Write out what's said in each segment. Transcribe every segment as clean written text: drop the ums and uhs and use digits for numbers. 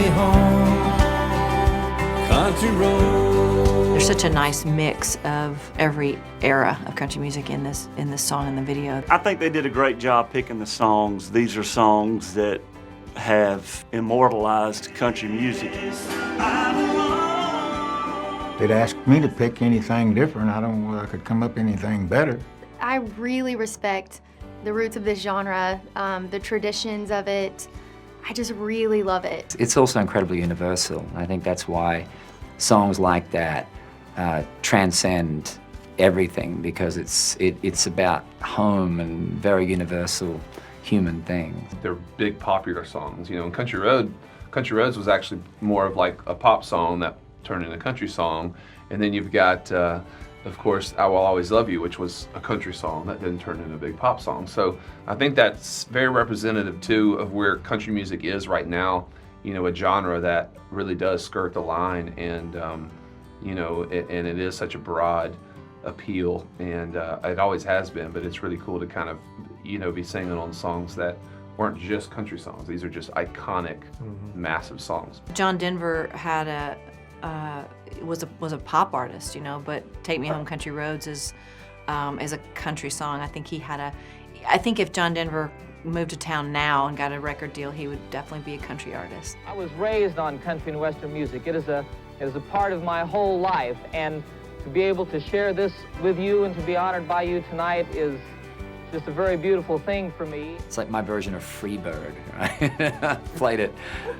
me home, country road. There's such a nice mix of every era of country music in this song and the video. I think they did a great job picking the songs. These are songs that have immortalized country music. They'd ask me to pick anything different. I don't know whether I could come up with anything better. I really respect the roots of this genre, the traditions of it. I just really love it. It's also incredibly universal. I think that's why songs like that transcend everything, because it's about home and very universal human things. They're big popular songs, you know. And Country Roads was actually more of like a pop song that turned into a country song, and then you've got, of course, I Will Always Love You, which was a country song that then turned into a big pop song. So I think that's very representative too of where country music is right now. You know, a genre that really does skirt the line, and you know, and it is such a broad appeal, and it always has been. But it's really cool to kind of, you know, be singing on songs that weren't just country songs. These are just iconic, massive songs. John Denver had was a pop artist, you know, but Take Me Home Country Roads is a country song. I think if John Denver moved to town now and got a record deal, he would definitely be a country artist. I was raised on country and western music. It is a part of my whole life, and to be able to share this with you and to be honored by you tonight is just a very beautiful thing for me. It's like my version of Freebird, right? I've played it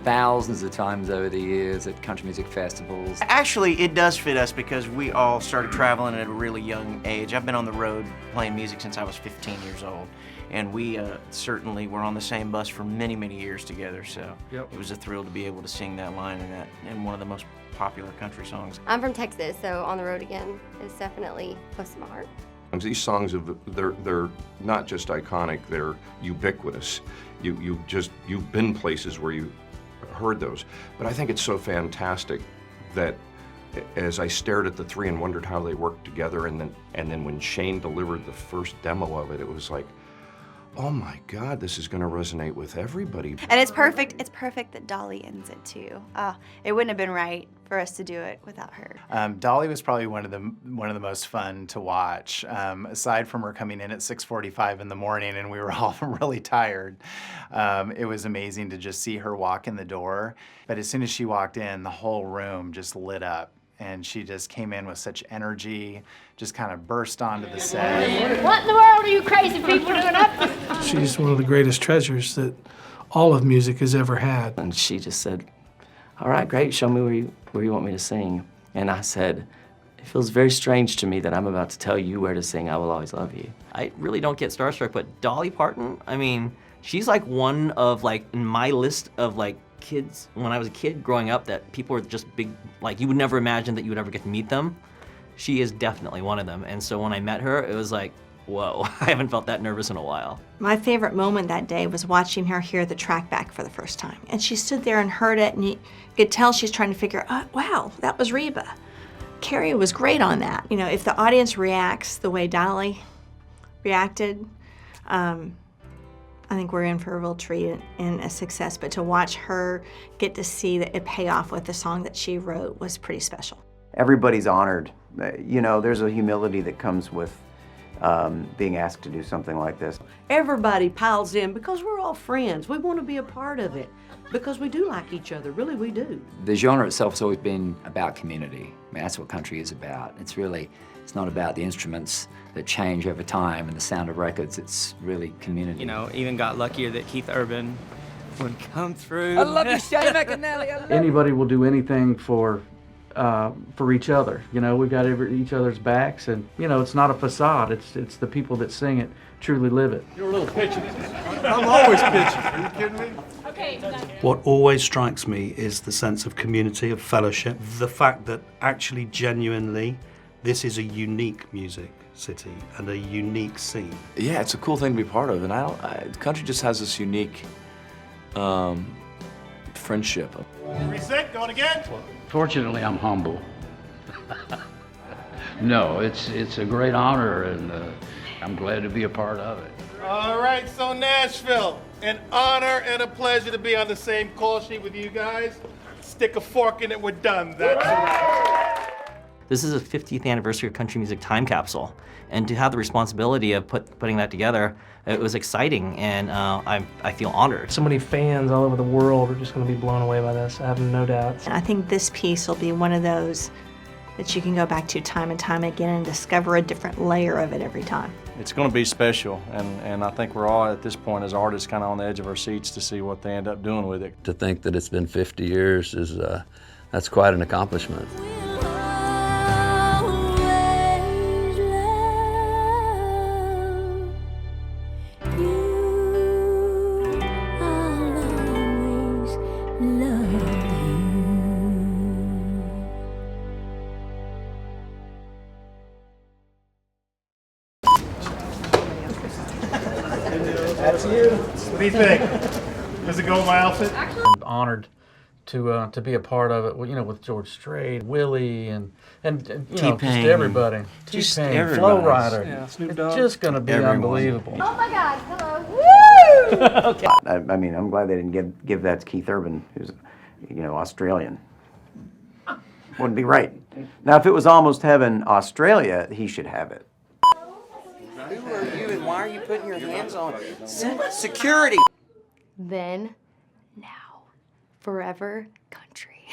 thousands of times over the years at country music festivals. Actually, it does fit us because we all started traveling at a really young age. I've been on the road playing music since I was 15 years old. And we certainly were on the same bus for many, many years together, so It was a thrill to be able to sing that line in one of the most popular country songs. I'm from Texas, so On the Road Again is definitely close to my heart. These songs, they're not just iconic, they're ubiquitous. You've been places where you heard those. But I think it's so fantastic that as I stared at the three and wondered how they worked together, and then when Shane delivered the first demo of it, it was like, oh my God, this is going to resonate with everybody. And it's perfect that Dolly ends it too. It wouldn't have been right for us to do it without her. Dolly was probably one of the most fun to watch. Aside from her coming in at 6:45 in the morning and we were all really tired, it was amazing to just see her walk in the door. But as soon as she walked in, the whole room just lit up. And she just came in with such energy, just kind of burst onto the set. What in the world are you crazy people doing up? She's one of the greatest treasures that all of music has ever had. And she just said, all right, great, show me where you want me to sing. And I said, it feels very strange to me that I'm about to tell you where to sing I Will Always Love You. I really don't get starstruck, but Dolly Parton, I mean, she's like one of, like, in my list of, like, kids, when I was a kid growing up, that people were just big, like you would never imagine that you would ever get to meet them. She is definitely one of them. And so when I met her, it was like, whoa, I haven't felt that nervous in a while. My favorite moment that day was watching her hear the track back for the first time. And she stood there and heard it, and you could tell she's trying to figure out, wow, that was Reba. Carrie was great on that. You know, if the audience reacts the way Dolly reacted, I think we're in for a real treat and a success, but to watch her get to see that it pay off with the song that she wrote was pretty special. Everybody's honored. You know, there's a humility that comes with being asked to do something like this. Everybody piles in because we're all friends. We want to be a part of it because we do like each other, really we do. The genre itself has always been about community. I mean, that's what country is about. It's not about the instruments that change over time and the sound of records. It's really community. You know, even got luckier that Keith Urban would come through. I love you, Shane McAnally. Anybody will do anything for each other. You know, we've got each other's backs, and you know, it's not a facade. It's the people that sing it truly live it. You're a little pitchy. I'm always pitchy. Are you kidding me? Okay. What always strikes me is the sense of community, of fellowship, the fact that actually, genuinely, this is a unique music city and a unique scene. Yeah, it's a cool thing to be part of, and country just has this unique friendship. Reset, going again? Fortunately, I'm humble. No, it's a great honor, and I'm glad to be a part of it. All right, so Nashville, an honor and a pleasure to be on the same call sheet with you guys. Stick a fork in it, we're done. That's a wrap. This is a 50th anniversary of country music time capsule, and to have the responsibility of putting that together, it was exciting, and I feel honored. So many fans all over the world are just going to be blown away by this, I have no doubt. And I think this piece will be one of those that you can go back to time and time again and discover a different layer of it every time. It's going to be special, and I think we're all at this point as artists kind of on the edge of our seats to see what they end up doing with it. To think that it's been 50 years is, that's quite an accomplishment. That's you. What do you think? Does it go with my outfit? I'm honored to be a part of it. You know, with George Strait, Willie, and you know, just everybody. Just T-Pain, everybody. Flow Rider. Yeah, Snoop It's Dogg. just going to be Everyone. unbelievable. Oh my God, hello. Okay. I mean, I'm glad they didn't give that to Keith Urban, who's, you know, Australian. Wouldn't be right. Now, if it was Almost Heaven, Australia, he should have it. Who are you and why are you putting your hands on security? Then, now, forever country.